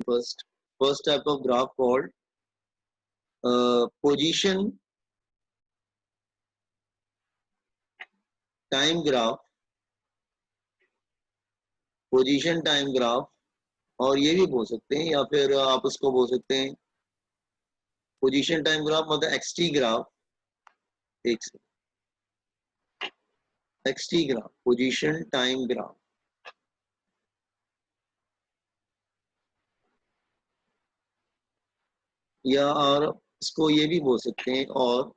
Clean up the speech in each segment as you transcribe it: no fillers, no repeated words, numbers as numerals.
first type of graph called position time graph, position time graph, और ये भी बोल सकते हैं, या फिर आप उसको बोल सकते हैं पोजीशन टाइम ग्राफ मतलब x t graph, XT graph, position time graph, या और इसको ये भी बोल सकते हैं, और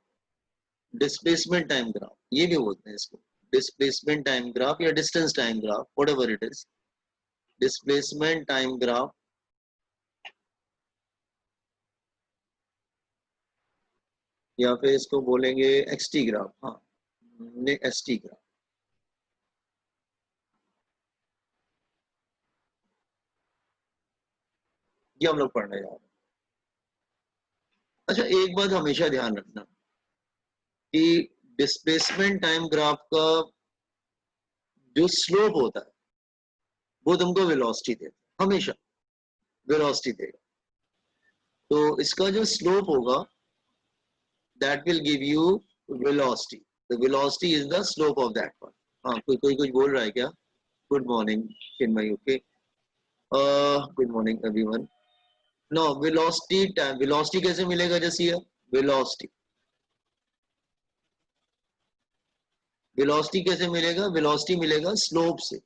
डिस्प्लेसमेंट टाइम ग्राफ ये भी बोलते हैं इसको, डिस्प्लेसमेंट टाइम ग्राफ या distance time graph, whatever it is, displacement time graph, या फिर इसको बोलेंगे एक्सटी ग्राफ, हाँ एसटी ग्राफ। ये हम लोग पढ़ने जा रहे हैं। अच्छा, एक बात हमेशा ध्यान रखना कि डिस्प्लेसमेंट टाइम ग्राफ का जो स्लोप होता है वो तुमको वेलोसिटी देगा, हमेशा वेलोसिटी देगा। तो इसका जो स्लोप होगा that will give you velocity, the velocity is the slope of that one. हाँ, कोई कुछ बोल रहा है क्या? Good morning Chinmay, okay, good morning everyone. No, velocity time, velocity कैसे मिलेगा? जैसे ये वेलोसिटी कैसे मिलेगा? वेलोसिटी मिलेगा स्लोप से,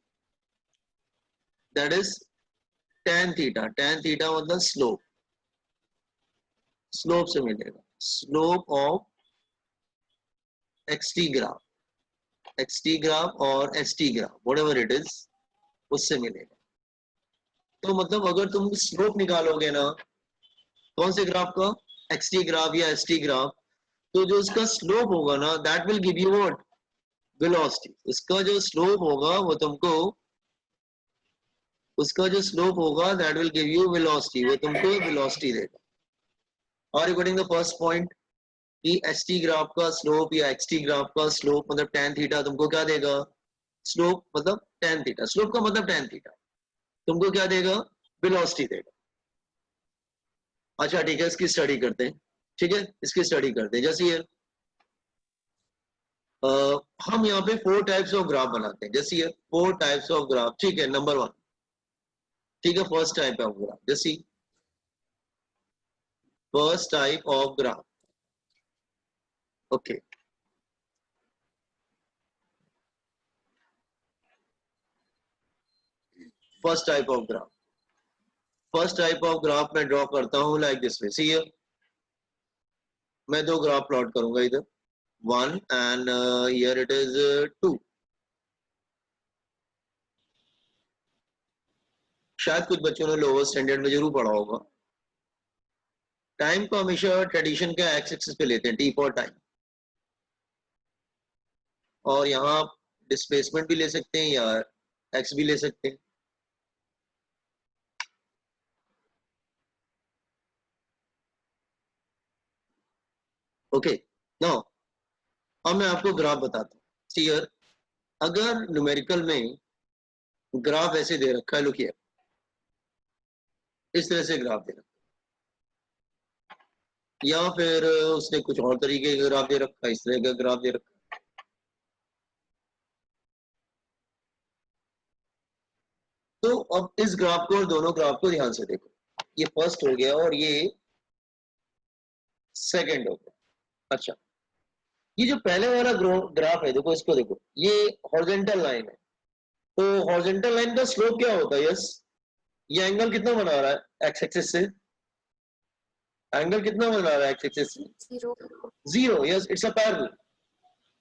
that is tan theta, tan theta मतलब स्लोप, स्लोप से मिलेगा, slope of XT graph, XT graph और ST graph, whatever it is, उससे मिलेगा। तो मतलब अगर तुम स्लोप निकालोगे ना कौन से ग्राफ का, एक्सटी ग्राफ या एसटी ग्राफ, तो जो इसका स्लोप होगा ना that will give you what, velocity. इसका जो स्लोप होगा वो तुमको, उसका जो स्लोप होगा that will give you velocity, वो तुमको वेलोसिटी देगा। और रिगार्डिंग द फर्स्ट पॉइंट कि एसटी ग्राफ का स्लोप या एक्सटी ग्राफ का स्लोप मतलब tan थीटा तुमको क्या देगा? स्लोप मतलब tan थीटा, स्लोप का मतलब tan थीटा, तुमको क्या देगा? वेलोसिटी देगा। अच्छा ठीक है, इसकी स्टडी करते हैं, ठीक है, इसकी स्टडी करते हैं। जैसे ये हम यहाँ पे 4 टाइप्स ऑफ ग्राफ बनाते हैं, जैसे ये 4 टाइप्स ऑफ ग्राफ, ठीक है, नंबर 1, ठीक है, फर्स्ट टाइप ऑफ ग्राफ, जैसे first type of graph, okay, first type of graph, first type of graph मैं ड्रॉ करता हूं लाइक दिस वे। सी मैं 2 ग्राफ प्लॉट करूंगा, इधर 1 एंड हियर इट इज 2। शायद कुछ बच्चों ने लोअर स्टैंडर्ड में जरूर पढ़ा होगा। टाइम को हमेशा ट्रेडिशन का एक्स एक्सिस पे लेते हैं, टी फॉर टाइम, और यहाँ डिस्प्लेसमेंट भी ले सकते हैं या एक्स भी ले सकते हैं। ओके, नाउ अब मैं आपको ग्राफ बताता हूँ। हियर अगर न्यूमेरिकल में ग्राफ ऐसे दे रखा है, लुकिए इस तरह से ग्राफ दे रखा है, या फिर उसने कुछ और तरीके का ग्राफ दे रखा है, इस तरह का ग्राफ दे रखा है। तो अब इस ग्राफ को और दोनों ग्राफ को ध्यान से देखो, ये फर्स्ट हो गया और ये सेकंड हो गया। अच्छा, ये जो पहले वाला ग्राफ है, देखो इसको देखो, ये हॉरिजॉन्टल लाइन है, तो हॉरिजॉन्टल लाइन का स्लोप क्या होता है? यस, ये एंगल कितना बना रहा है एक्स एक्सिस से? एंगल कितना बना रहा है एक्स एक्सिस से? 0। यस, इट्स अ पैरेलल,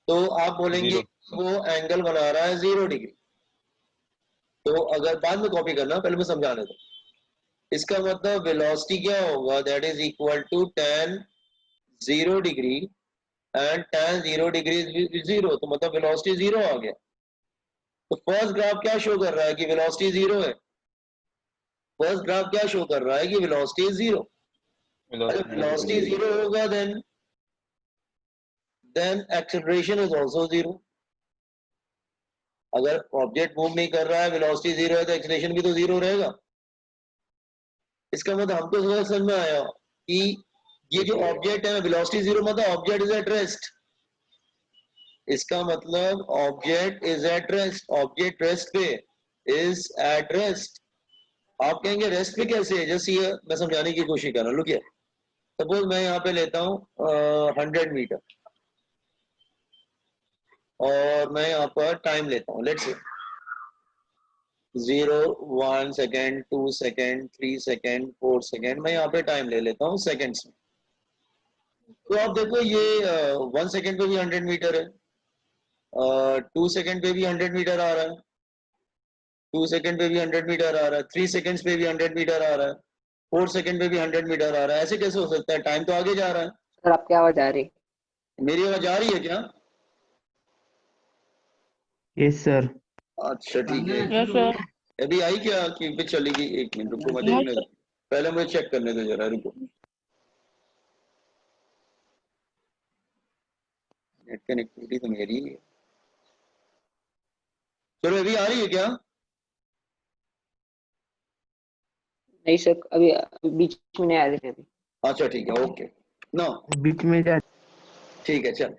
तो आप बोलेंगे वो एंगल बना रहा है 0 डिग्री। तो अगर बाद में कॉपी करना, पहले मैं समझा देता हूं। इसका मतलब वेलोसिटी क्या होगा? That is equal to tan 0 degree and tan 0 degree is 0, तो मतलब वेलोसिटी 0 आ गया। तो फर्स्ट ग्राफ क्या शो कर रहा है कि वेलोसिटी 0 है? फर्स्ट ग्राफ क्या शो कर रहा है कि वेलोसिटी 0। अगर वेलोसिटी 0 होगा देन एक्सेलरेशन इज आल्सो 0। अगर ऑब्जेक्ट मूव नहीं कर रहा है, वेलोसिटी 0 है, तो एक्सेलरेशन भी तो 0 रहेगा। इसका मतलब हमको समझ में आया कि ये जो ऑब्जेक्ट है वेलोसिटी जीरो मतलब ऑब्जेक्ट इज एट रेस्ट। इसका मतलब object is at rest, object rest पे, इज एट रेस्ट। आप कहेंगे रेस्ट पे कैसे है? जैसे ये मैं समझाने की कोशिश कर रहा हूँ। लुकिए, सपोज मैं यहाँ पे लेता हूँ 100 मीटर और मैं यहाँ पर टाइम लेता हूँ, let's say 0, 1 second, 2 second, 3 second, 4 second, मैं यहाँ पे टाइम ले लेता हूँ सेकेंड्स में। तो आप देखो ये 1 सेकेंड पे भी 100 मीटर है, 2 सेकेंड पे भी 100 मीटर आ रहा है, 2 सेकेंड पे भी 100 मीटर आ रहा है, 3 सेकेंड्स पे भी 100 मीटर आ रहा है, 4 सेकेंड पे भी 100 मीटर आ रहा है। ऐसे कैसे हो सकता है? टाइम तो आगे जा रहा है। सर आपकी आवाज आ रही? मेरी आवाज आ रही है क्या? Yes sir. अच्छा ठीक है। Yes sir. अभी आई क्या कि फिर चली गई? एक मिनट रुको, मैं देखने दो, पहले मुझे चेक करने दो जरा, रुको। नेट कनेक्टिविटी तो मेरी है। चलो अभी आ रही है क्या? नहीं सर, अभी बीच में नहीं आ रही थी अभी। अच्छा ठीक है, ओके नो, बीच में जा। ठीक है चल।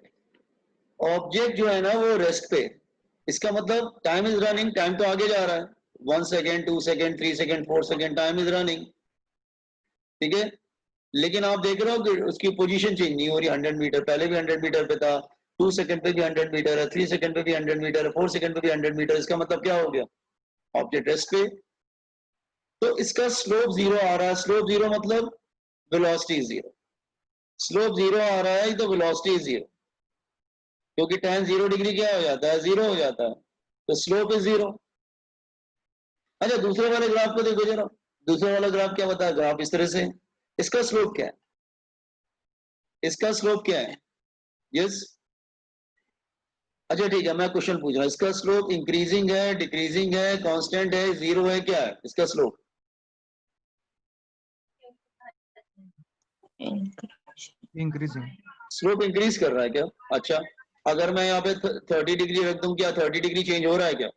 ऑब्जेक्ट जो है ना वो रेस्ट पे, इसका मतलब टाइम इज रनिंग, टाइम तो आगे जा रहा है, 1 second, 2 second, 3 second, 4 second, time is running, ठीक है। लेकिन आप देख रहे हो कि उसकी पोजीशन चेंज नहीं हो रही। 100 मीटर पहले भी 100 मीटर पे था, 2 सेकेंड पे भी 100 मीटर है, 3 सेकेंड पे भी 100 मीटर है, 4 सेकेंड पे भी 100 मीटर। इसका मतलब क्या हो गया? ऑब्जेक्ट रेस्ट पे, तो इसका स्लोप जीरो आ रहा है। स्लोप जीरो मतलब वेलोसिटी जीरो। स्लोप जीरो आ रहा है तो वेलोसिटी जीरो, क्योंकि tan 0 डिग्री क्या हो जाता है? जीरो हो जाता है, तो स्लोप इज जीरो। अच्छा दूसरे वाले ग्राफ को देखो जरा, दूसरे वाला ग्राफ क्या बताया? ग्राफ इस तरह से, इसका स्लोप क्या है? इसका स्लोप क्या है? यस, अच्छा ठीक है, मैं क्वेश्चन पूछ रहा हूँ, इसका स्लोप इंक्रीजिंग है, डिक्रीजिंग है, कांस्टेंट है, जीरो है, क्या है इसका स्लोप? इंक्रीजिंग। स्लोप इंक्रीज कर रहा है क्या? अच्छा, अगर मैं यहाँ पे 30 डिग्री रख दूं, क्या 30 डिग्री चेंज हो रहा है क्या?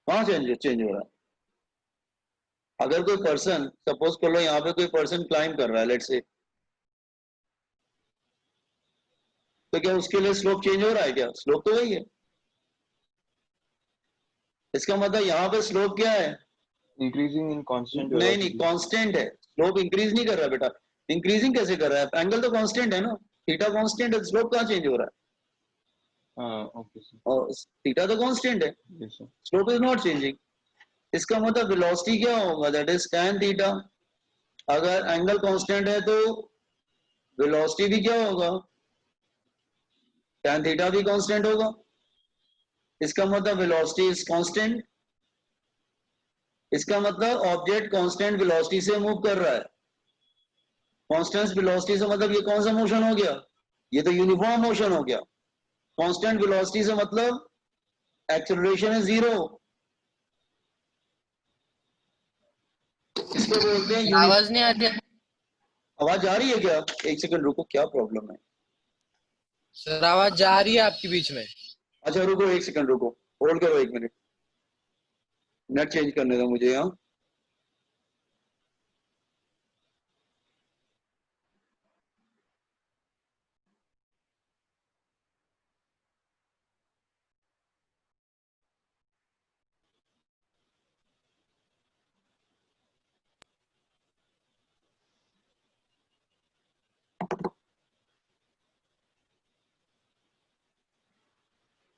हाँ चेंज हो रहा है। अगर कोई पर्सन, सपोज कर लो यहाँ पे कोई पर्सन क्लाइंब कर रहा है, लेट्स से, तो क्या उसके लिए स्लोप चेंज हो रहा है क्या? स्लोप तो वही है। इसका मतलब यहाँ पे स्लोप क्या है? इंक्रीजिंग इन कांस्टेंट नहीं कांस्टेंट है, स्लोप इंक्रीज नहीं कर रहा बेटा। इंक्रीजिंग कैसे कर रहा है? एंगल तो कांस्टेंट है ना, थीटा कांस्टेंट है, स्लोप कहाँ चेंज हो रहा है? ओके सर, और थीटा तो कांस्टेंट है, yes sir, slope is not changing. इसका मतलब वेलोसिटी क्या होगा? That is tan theta. अगर एंगल कांस्टेंट है तो वेलोसिटी भी क्या होगा? tan थीटा भी कांस्टेंट होगा। इसका मतलब वेलोसिटी इज कांस्टेंट। इसका मतलब ऑब्जेक्ट कांस्टेंट वेलोसिटी से मूव कर रहा है। कांस्टेंट वेलोसिटी से मतलब ये कौन सा मोशन हो गया? ये तो यूनिफॉर्म मोशन हो गया। कांस्टेंट वेलोसिटी से मतलब एक्सेलरेशन है जीरो, इसको बोलते हैं आवाज नहीं आती। आवाज आ रही है क्या? एक सेकंड रुको, क्या प्रॉब्लम है? सर आवाज जा रही है आपके बीच में। अच्छा रुको, एक सेकंड रुको, होल्ड करो 1 मिनट, नेट चेंज करने दो मुझे यहाँ।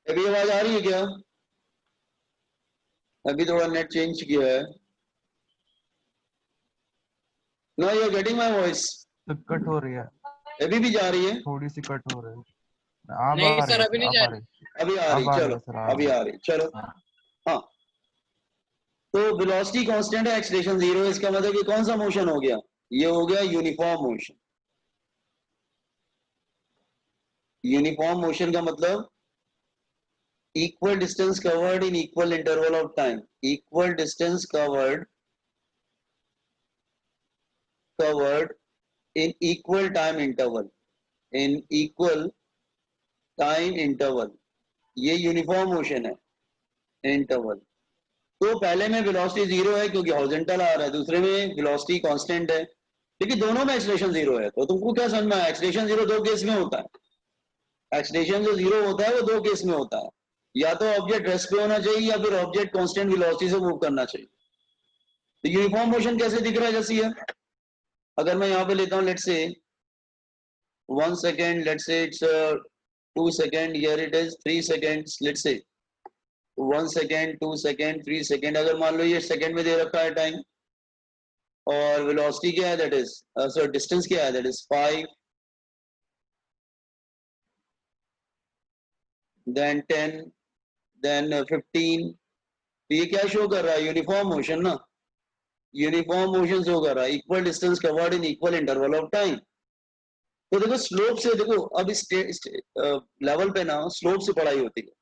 अभी आवाज आ रही है क्या? अभी थोड़ा नेट चेंज किया है ना। You are getting my voice? तो कट हो रही है, अभी भी जा रही है? थोड़ी सी कट हो रही है। अब नहीं आ रही सर है अभी सर, नहीं अब जा आ रही। रही अभी आ है, रही, अब आ रही चलो है सर, अभी आ रही, चलो हाँ। हाँ। तो वेलोसिटी कांस्टेंट है, एक्सेलरेशन जीरो है, इसका मतलब ये कौन सा मोशन हो गया? ये हो गया यूनिफॉर्म मोशन। यूनिफॉर्म मोशन का मतलब equal distance covered in equal interval of time, equal distance covered in equal time interval, in equal time interval, ये यूनिफॉर्म मोशन है। इंटरवल। तो पहले में वेलोसिटी जीरो है क्योंकि हॉरिजॉन्टल आ रहा है, दूसरे में वेलोसिटी कांस्टेंट है, लेकिन दोनों में एक्सीलरेशन जीरो है। तो तुमको क्या समझ में आया, एक्सीलरेशन जीरो दो केस में होता है। एक्सीलरेशन जो जीरो होता है वो दो केस में होता है, या तो ऑब्जेक्ट रेस्ट पे होना चाहिए या फिर ऑब्जेक्ट कांस्टेंट वेलोसिटी से मूव करना चाहिए। तो यूनिफॉर्म मोशन कैसे दिख रहा है, जैसे ये अगर मैं यहाँ पे लेता हूँ let's say 1 second, let's say it's 2 second, here it is 3 seconds, let's say 1 second, 2 second, 3 second, अगर मान लो ये सेकंड में दे रखा है टाइम, और वेलोसिटी क्या है, दैट इज सॉरी डिस्टेंस क्या है, दैट इज 5, देन 10, देन 15। तो ये क्या शो कर रहा है, यूनिफॉर्म मोशन ना, यूनिफॉर्म मोशन शो कर रहा है, equal distance covered in equal interval of time. तो देखो स्लोप से, देखो अब इस लेवल पे ना स्लोप से पढ़ाई होती है,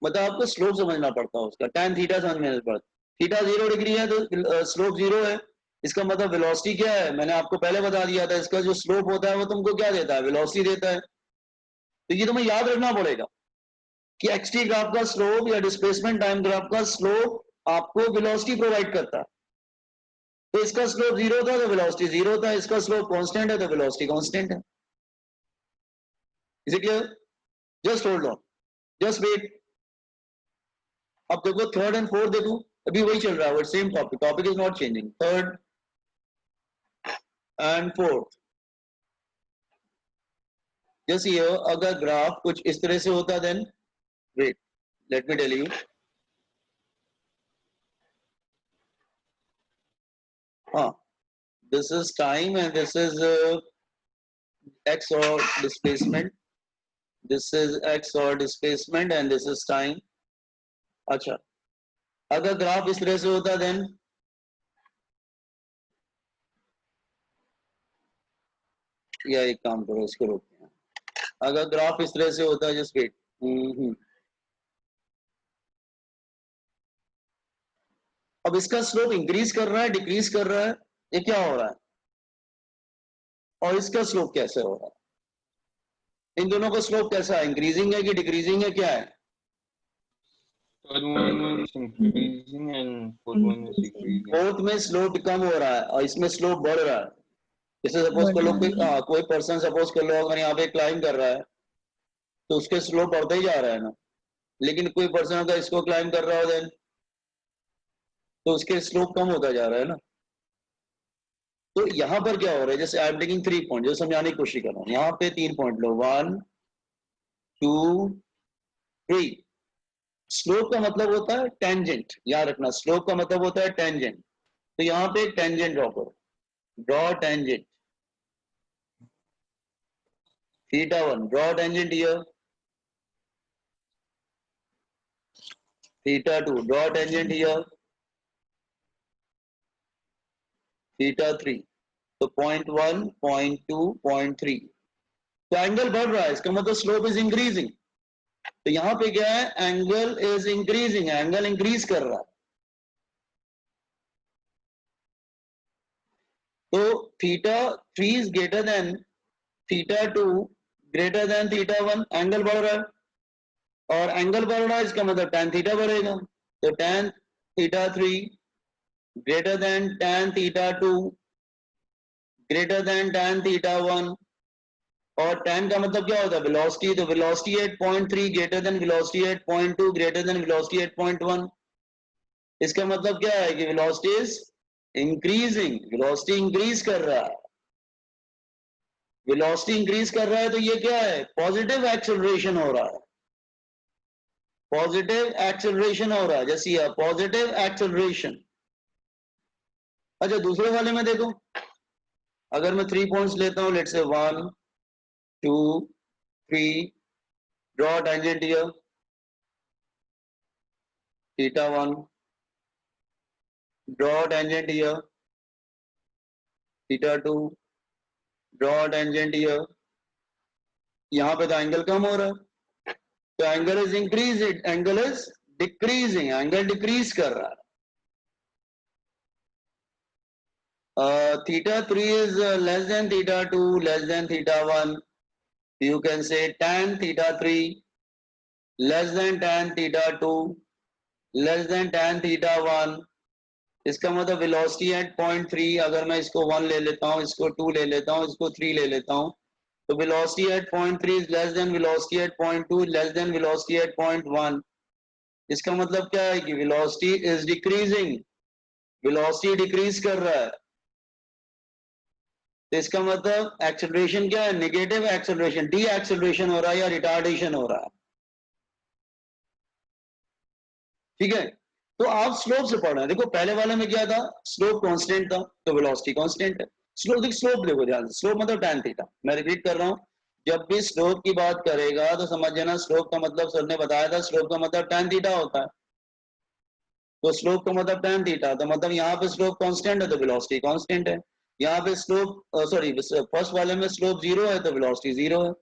मतलब आपको स्लोप समझना पड़ता है उसका, tan थीटा समझना पड़ता है। थीटा 0 डिग्री है तो स्लोप 0 है, इसका मतलब वेलोसिटी क्या है, मैंने आपको पहले बता दिया था, इसका जो स्लोप होता है वो तुमको क्या देता है, वेलोसिटी देता है। तो ये तुम्हें याद रखना पड़ेगा कि एक्सटी ग्राफ का स्लोप या डिस्प्लेसमेंट टाइम ग्राफ का स्लोप आपको वेलोसिटी प्रोवाइड करता है। तो इसका स्लोप 0 था तो वेलोसिटी 0 था, इसका स्लोप कांस्टेंट है तो वेलोसिटी कांस्टेंट है। Is it clear? Just hold on, just wait. अब देखो थर्ड एंड फोर्थ, देखो अभी वही चल रहा है, same topic, topic is not changing. Third and fourth, जैसे ये अगर ग्राफ कुछ इस तरह से होता, then wait let me tell you. हाँ, this is time and this is x or displacement, this is x or displacement and this is time। अच्छा, अगर ग्राफ इस तरह से होता, देन या एक काम करो, इसको रोकते हैं। अगर ग्राफ इस तरह से होता है, जस्ट वेट, अब इसका स्लोप इंक्रीज कर रहा है, डिक्रीज कर रहा है, ये क्या हो रहा है, और इसका स्लोप कैसे हो रहा है, इन दोनों का स्लोप कैसा है, इंक्रीजिंग है कि डिक्रीजिंग है, क्या है? Third one is increasing and fourth one is decreasing. Fourth में स्लोप कम हो रहा है और इसमें स्लोप बढ़ रहा है। जैसे सपोज कर लो कोई पर्सन सपोज कर लो अगर यहाँ पे क्लाइंब कर रहा है तो उसके स्लोप बढ़ता ही जा रहा है ना, लेकिन कोई पर्सन अगर इसको क्लाइंब कर रहा हो देन तो उसके स्लोप कम होता जा रहा है ना। तो यहाँ पर क्या हो रहा है, जैसे आई एम टेकिंग 3 पॉइंट, जो समझाने की कोशिश कर रहा हूँ, यहाँ पे 3 पॉइंट लो, 1 2 3। स्लोप का मतलब होता है टेंजेंट, याद रखना, स्लोप का मतलब होता है टेंजेंट। तो यहाँ पे टेंजेंट ड्रॉ करो, draw tangent, theta 1, draw tangent here, theta 2, draw tangent here, theta 3, तो 0.1 0.2 0.3, तो एंगल बढ़ रहा है, इसका मतलब स्लोप इज इंक्रीजिंग। तो यहां पे क्या है, angle is increasing, angle increase कर रहा है। तो theta 3 is greater than theta 2 greater than theta 1, angle बढ़ रहा है, और एंगल बढ़ रहा है इसका मतलब tan थीटा बढ़ेगा। तो tan theta 3 greater than tan theta 2 greater than tan theta 1, और tan का मतलब क्या होता है, वेलोसिटी। तो velocity at 0.3 greater than velocity at 0.2 greater than velocity at 0.1। इसका मतलब क्या है कि velocity is increasing, velocity increase कर रहा है, वेलोसिटी इंक्रीज कर रहा है, तो ये क्या है, पॉजिटिव एक्सेलरेशन हो रहा है, पॉजिटिव एक्सेलरेशन हो रहा है, जैसे ये पॉजिटिव एक्सेलरेशन। अच्छा, दूसरे वाले में देखो, अगर मैं 3 पॉइंट्स लेता हूं, let's say 1 2 3, draw tangent here, theta 1, draw tangent here, theta 2, draw tangent here. यहां पे तो एंगल कम हो रहा है, तो angle is increase, angle is decreasing, angle decrease कर रहा है। theta 3 is less than theta 2 less than theta 1, you can say tan theta 3 less than tan theta 2 less than tan theta 1, इसका मतलब वेलोसिटी एट 0.3, अगर मैं इसको 1 ले लेता हूँ, इसको 2 ले लेता हूँ, इसको 3 ले लेता हूँ, तो velocity at 0.3 is less than velocity at 0.2, less than velocity at 0.1। इसका मतलब क्या है कि velocity is decreasing, velocity decrease कर रहा है, तो इसका मतलब एक्सेलरेशन क्या है, नेगेटिव एक्सेलरेशन, डी एक्सेलरेशन हो रहा है या रिटार्डेशन हो रहा है। ठीक है, तो आप स्लोप से पढ़ रहे हैं। देखो पहले वाले में क्या था, स्लोप कांस्टेंट था, तो वेलोसिटी कांस्टेंट है। स्लोप देखो ध्यान से, स्लोप मतलब tan थीटा। मैं रिपीट कर रहा हूं, जब भी स्लोप की बात करेगा तो समझ जाना, स्लोप का मतलब सर ने बताया था, स्लोप का मतलब tan थीटा होता है। तो स्लोप का मतलब tan थीटा, तो मतलब यहाँ पे स्लोप कांस्टेंट है तो वेलोसिटी कांस्टेंट है। यहाँ पे स्लोप सॉरी फर्स्ट वाले में स्लोप 0 है तो वेलोसिटी 0 है।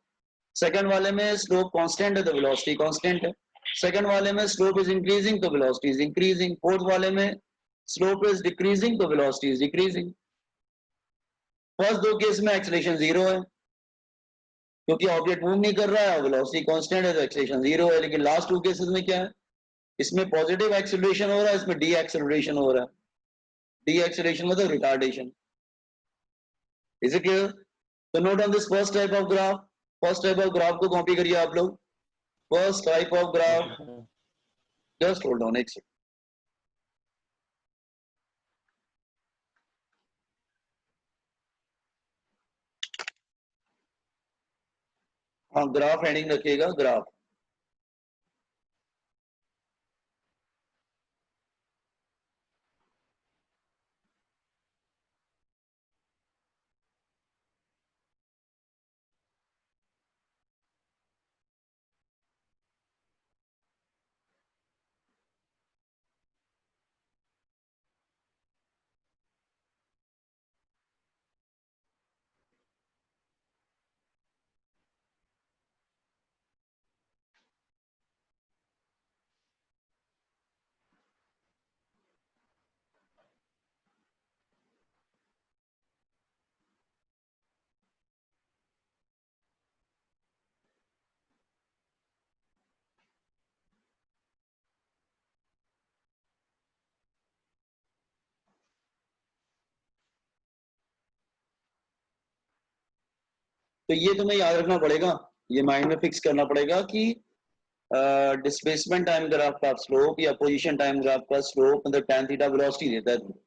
सेकंड वाले में स्लोप कांस्टेंट है तो वेलोसिटी कांस्टेंट है। सेकंड वाले में स्लोप इज इंक्रीजिंग तो वेलोसिटी इज इंक्रीजिंग। फोर्थ वाले में स्लोप इज डिक्रीजिंग तो वेलोसिटी इज डिक्रीजिंग। फर्स्ट दो केस में एक्सेलरेशन 0 है क्योंकि ऑब्जेक्ट मूव नहीं कर रहा है, वेलोसिटी कांस्टेंट है तो एक्सेलरेशन 0 है। लेकिन लास्ट टू केसेस में क्या है, इसमें पॉजिटिव एक्सेलरेशन हो रहा है, इसमें डी एक्सेलरेशन हो रहा है। डी एक्सेलरेशन मतलब रिटार्डेशन। Is it clear? तो note on this first type of graph, first type of graph को कॉपी करिए आप लोग। First type of graph, Okay, sir. Just hold on एक सेकंड। हाँ ग्राफ हेडिंग रखिएगा, ग्राफ। तो ये तुम्हें याद रखना पड़ेगा, ये माइंड में फिक्स करना पड़ेगा कि डिस्प्लेसमेंट टाइम ग्राफ का स्लोप या पोजीशन टाइम ग्राफ का स्लोप मतलब tan थीटा वेलोसिटी देता है।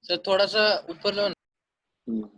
सर थोड़ा सा ऊपर लो ना। हम्म।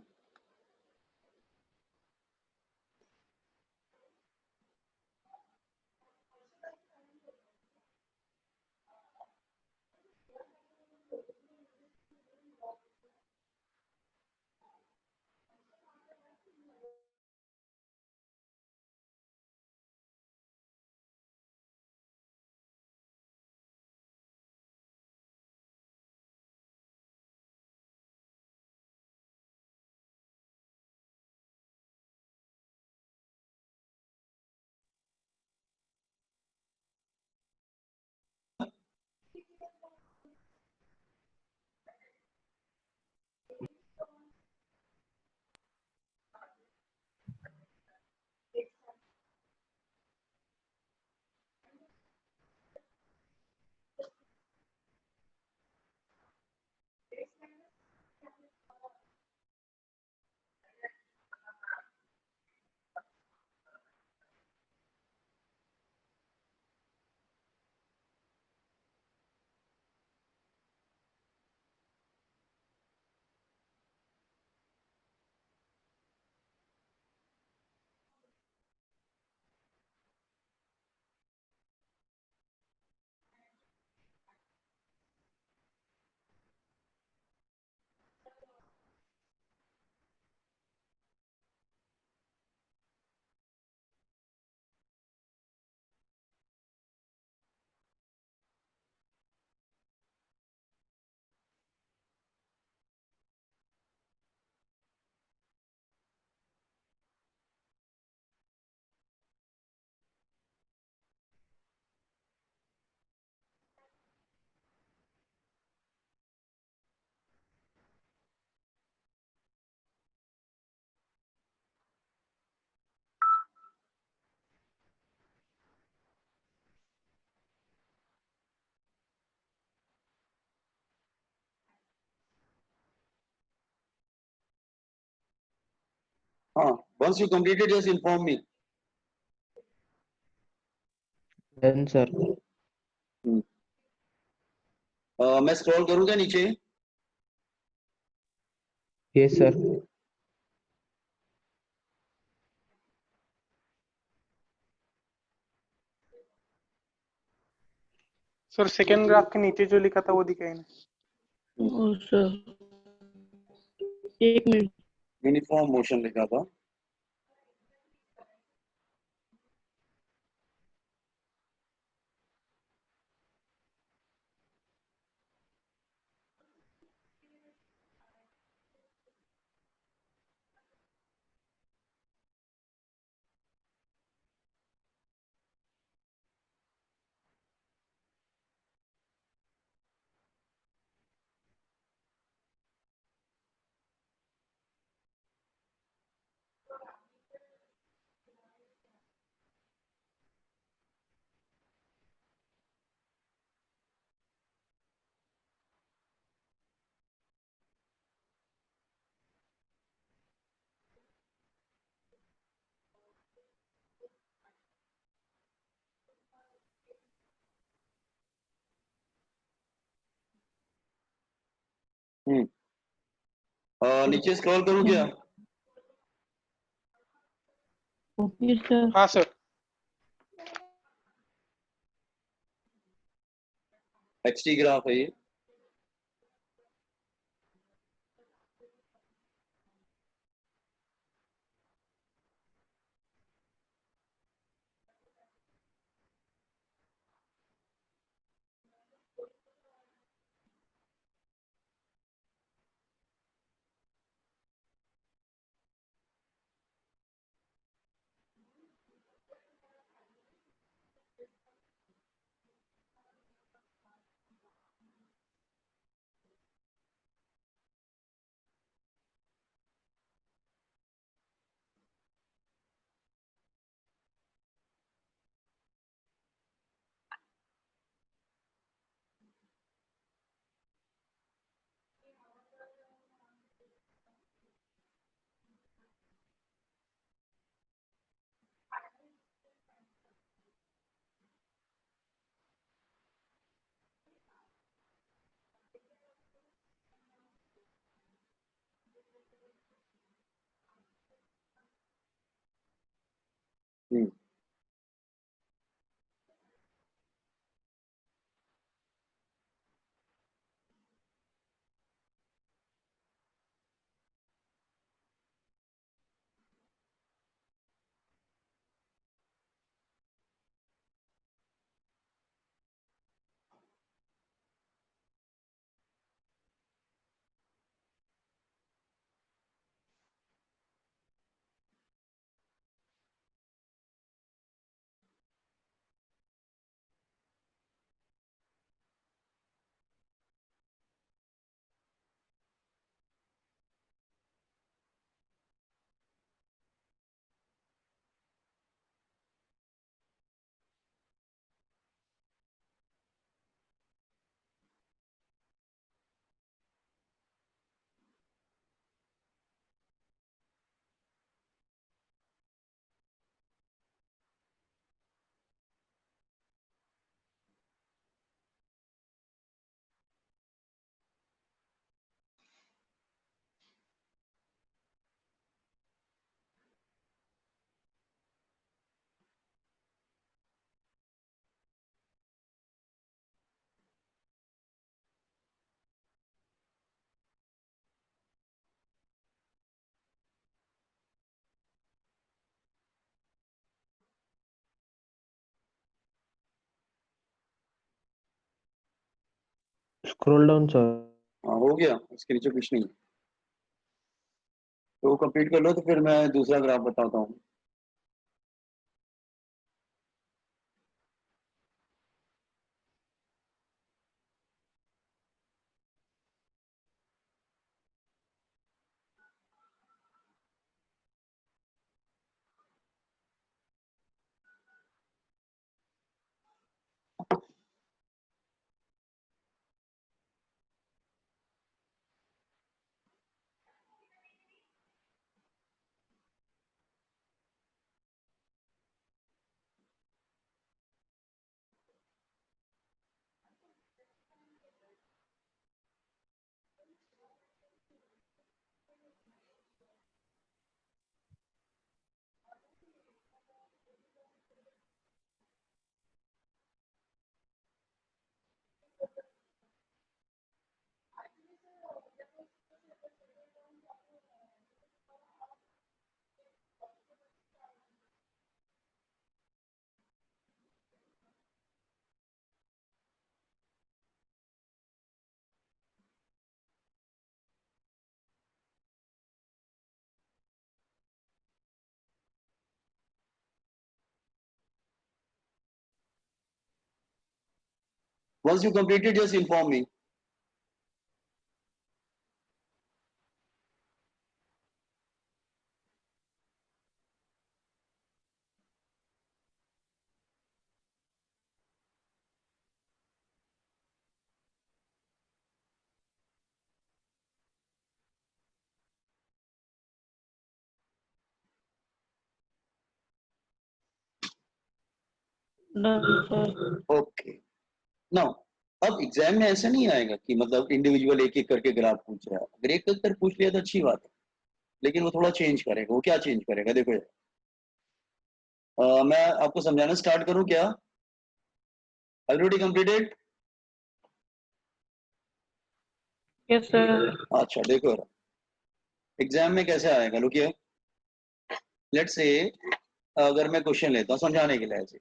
हाँ, once you complete it, just inform me. Done sir. मैं स्क्रॉल करूँ क्या नीचे? Yes sir. Sir second graph के नीचे जो लिखा था वो दिखाई नहीं। ओ सर, एक मिनट। यूनिफॉर्म मोशन लिखा था। नीचे स्क्रॉल करूँ क्या? Okay sir. हाँ सर। XT ग्राफ है ये। हम्म स्क्रॉल डाउन सर। हाँ, हो गया, इसके नीचे कुछ नहीं। तो कंप्लीट कर लो तो फिर मैं दूसरा ग्राफ बताता हूँ। Once you complete it, just inform me. Done, sir. Okay now अब एग्जाम में ऐसा नहीं आएगा कि मतलब इंडिविजुअल एक एक करके ग्राफ पूछ रहा है। अगर एक एक कर पूछ लिया तो अच्छी बात है, लेकिन वो थोड़ा चेंज करेगा। वो क्या चेंज करेगा देखो मैं आपको समझाना स्टार्ट करूं क्या? Already completed? Yes, sir. अच्छा देखो एग्जाम में कैसे आएगा, लुक हियर। लेट्स से अगर मैं क्वेश्चन लेता हूं समझाने के लिए ऐसे,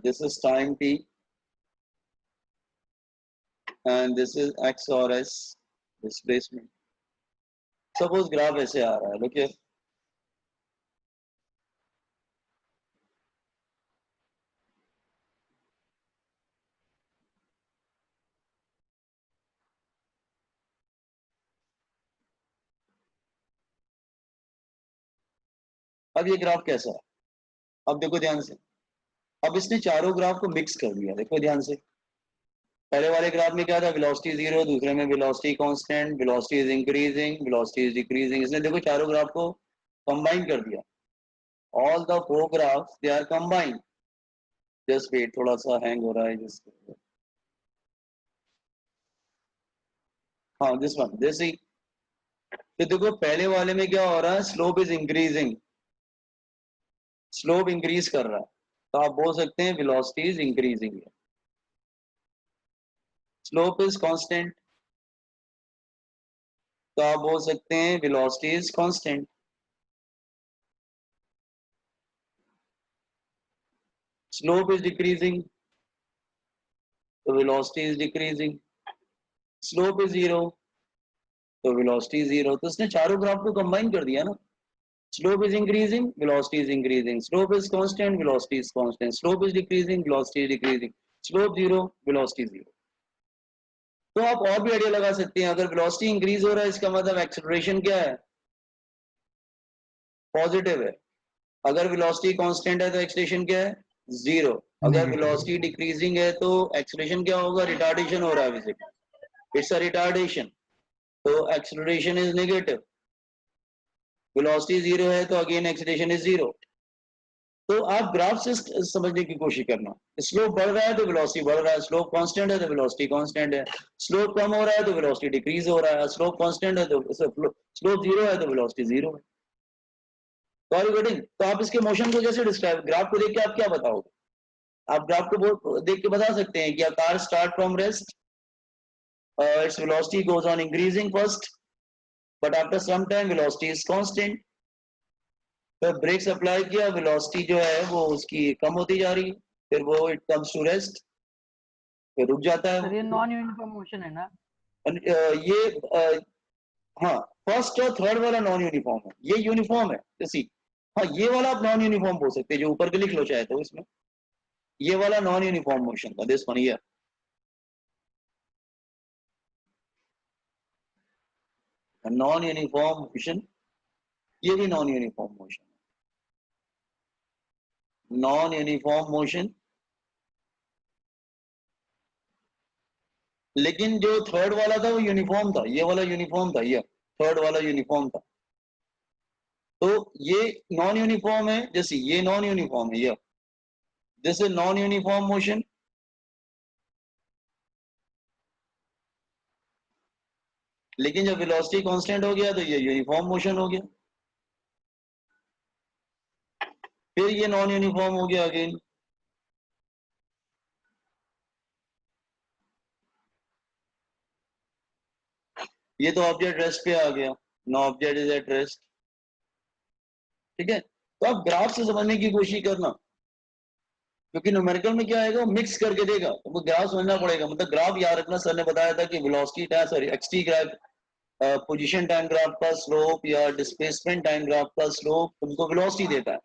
this is time t and this is x or s displacement. Suppose graph ऐसे आ रहा है, लुक हियर। अब ये ग्राफ कैसा है, अब देखो ध्यान से। अब इसने चारों ग्राफ को मिक्स कर दिया, देखो ध्यान से। पहले वाले ग्राफ में क्या था, वेलोसिटी जीरो, दूसरे में velocity constant, velocity is increasing, velocity is decreasing. इसने देखो चारों ग्राफ को कंबाइन कर दिया। All the four graphs they are combined. Just wait, थोड़ा सा हैंग हो रहा है जस्ट। हाँ दिस वन, दिस ही। तो देखो पहले वाले में क्या हो रहा है, slope is increasing, slope increase कर रहा है, तो आप बोल सकते हैं velocity is increasing. Slope is constant, तो आप बोल सकते हैं velocity is constant. Slope is decreasing, तो velocity is decreasing. Slope is zero, तो वेलोसिटी जीरो। तो इसने चारों ग्राफ को कंबाइन कर दिया ना। Slope is increasing, velocity is increasing. Slope is constant, velocity is constant. Slope is decreasing, velocity is decreasing. Slope zero, velocity zero. तो आप और भी आइडिया लगा सकते हैं, अगर वेलोसिटी इंक्रीज हो रहा है इसका मतलब एक्सेलरेशन क्या है, पॉजिटिव है। अगर वेलोसिटी कांस्टेंट है तो एक्सेलरेशन क्या है, जीरो। अगर वेलोसिटी डिक्रीजिंग है तो एक्सेलरेशन क्या होगा, रिटार्डेशन हो रहा है बेसिकली, इट्स अ रिटार्डेशन, तो acceleration is negative. Velocity zero है तो अगेन एक्सेलरेशन इज जीरो। तो आप ग्राफ से समझने की कोशिश करना। स्लोप बढ़ रहा है तो वेलोसिटी बढ़ रहा है, स्लोप कांस्टेंट है तो वेलोसिटी कांस्टेंट है। स्लोप कम हो रहा है तो वेलोसिटी डिक्रीज हो रहा है, स्लोप कांस्टेंट है तो स्लोप जीरो है तो वेलोसिटी जीरो है। तो आप इसके मोशन को जैसे डिस्क्राइब, ग्राफ को देख के आप क्या बताओगे? आप ग्राफ को देख के बता सकते हैं कि a car start from rest, its velocity goes on increasing first, but after some time velocity is constant. तो ब्रेक्स अप्लाई किया, वेलोसिटी जो है वो उसकी कम होती जा रही है, फिर वो इट कम्स टू रेस्ट, फिर रुक जाता है। सर ये नॉन यूनिफॉर्म मोशन है ना? ये हाँ, फर्स्ट और थर्ड वाला नॉन यूनिफॉर्म है, ये यूनिफॉर्म है जैसी। हाँ ये वाला आप नॉन यूनिफॉर्म बोल सकते हैं, जो ऊपर के लिख लो चाहे तो इसमें। ये वाला नॉन यूनिफॉर्म मोशन था, this one here. Non uniform motion, ये भी non uniform motion, non uniform motion. लेकिन जो थर्ड वाला था वो यूनिफॉर्म था, ये वाला यूनिफॉर्म था, ये थर्ड वाला यूनिफॉर्म था। तो ये नॉन यूनिफॉर्म है, जैसे ये नॉन यूनिफॉर्म है, ये this is non uniform motion. लेकिन जब वेलोसिटी कांस्टेंट हो गया तो ये यूनिफॉर्म मोशन हो गया, फिर ये नॉन यूनिफॉर्म हो गया अगेन। ये तो ऑब्जेक्ट रेस्ट पे आ गया, no object is at rest. ठीक है, तो आप ग्राफ से समझने की कोशिश करना, क्योंकि न्यूमेरिकल में क्या आएगा, मिक्स करके देगा, तो ग्राफ समझना पड़ेगा। मतलब ग्राफ याद रखना, सर ने बताया था कि velocity sorry x t graph position time graph का स्लोप या डिस्प्लेसमेंट टाइम ग्राफ का स्लोप तुमको वेलोसिटी देता है।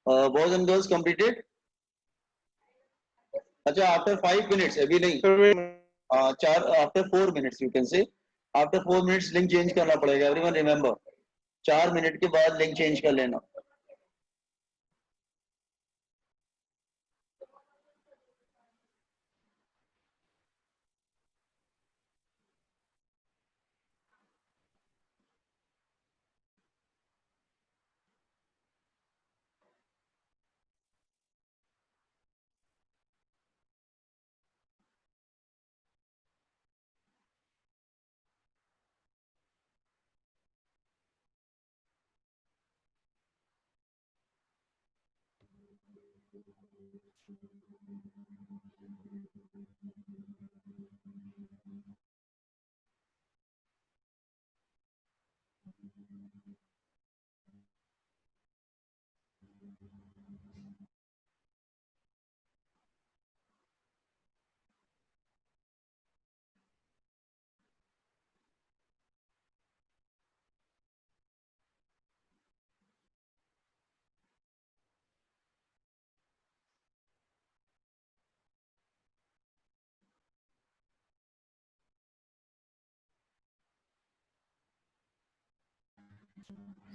Boys and girls completed. अच्छा आफ्टर 5 मिनट्स अभी नहीं, चार after 4 minutes you can say, after 4 minutes link change करना पड़ेगा। एवरीवन रिमेंबर 4 मिनट के बाद लिंक चेंज कर लेना।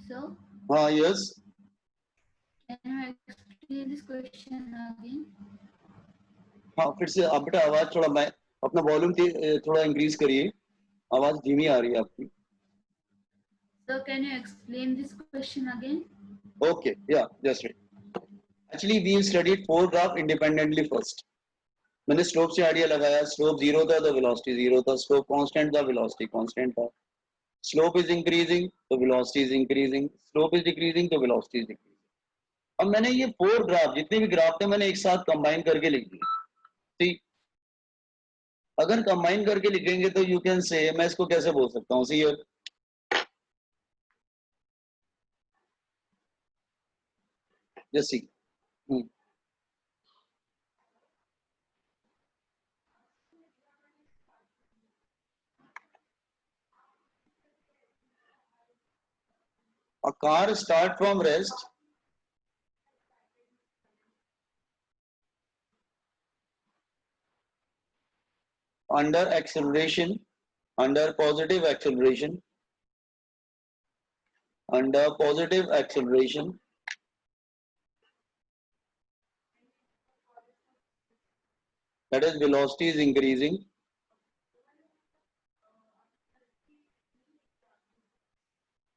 So, हाँ yes, can you explain this question again? हाँ फिर से आप बेटा आवाज थोड़ा, मैं अपना वॉल्यूम थोड़ा इंक्रीज करिए, आवाज धीमी आ रही है आपकी। So, can you explain this question again? Okay, yeah, just right. Actually, we studied 4 graph independently first. मैंने स्लोप से आइडिया लगाया, स्लोप 0 था तो वेलोसिटी 0 था, स्लोप कांस्टेंट था वेलोसिटी कांस्टेंट था, स्लोप इज इंक्रीजिंग तो velocity is increasing, slope is decreasing तो वेलोसिटी इज डिक्रीजिंग। अब मैंने ये 4 ग्राफ, जितने भी ग्राफ थे मैंने एक साथ कंबाइन करके लिख दिए। ठीक, अगर कंबाइन करके लिखेंगे तो यू कैन से, मैं इसको कैसे बोल सकता हूँ, see just see, a car start from rest under acceleration, under positive acceleration, under positive acceleration, that is velocity is increasing,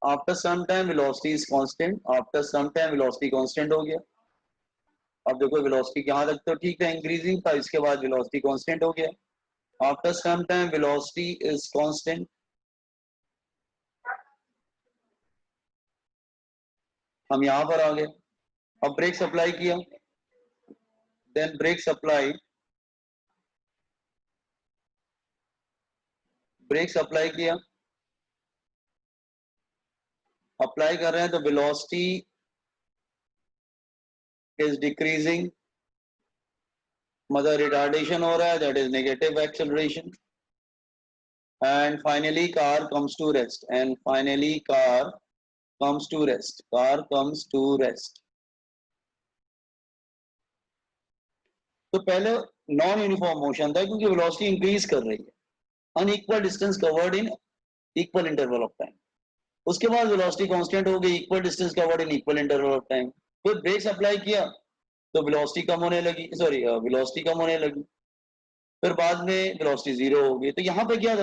after some time velocity is constant, after some time velocity constant हो गया। अब देखो velocity यहाँ तक तो ठीक है, increasing था, इसके बाद velocity constant हो गया। after some time velocity is constant, हम यहाँ पर आ गए। अब ब्रेक सप्लाई किया, देन ब्रेक सप्लाई किया, अप्लाई कर रहे हैं तो वेलोसिटी इज डिक्रीजिंग, मतलब रिटार्डेशन हो रहा है, that is negative acceleration, and finally car comes to rest, and finally car comes to rest, car comes to rest. तो पहले नॉन यूनिफॉर्म मोशन था क्योंकि वेलोसिटी इंक्रीज कर रही है, unequal distance covered in equal interval of time. उसके बाद velocity constant हो गई, equal distance covered in equal interval of time. फिर ब्रेक अप्लाई किया तो वेलोसिटी कम होने लगी, सॉरी वेलोसिटी कम होने लगी, फिर बाद में वेलोसिटी 0 हो गई। तो यहाँ पे क्या था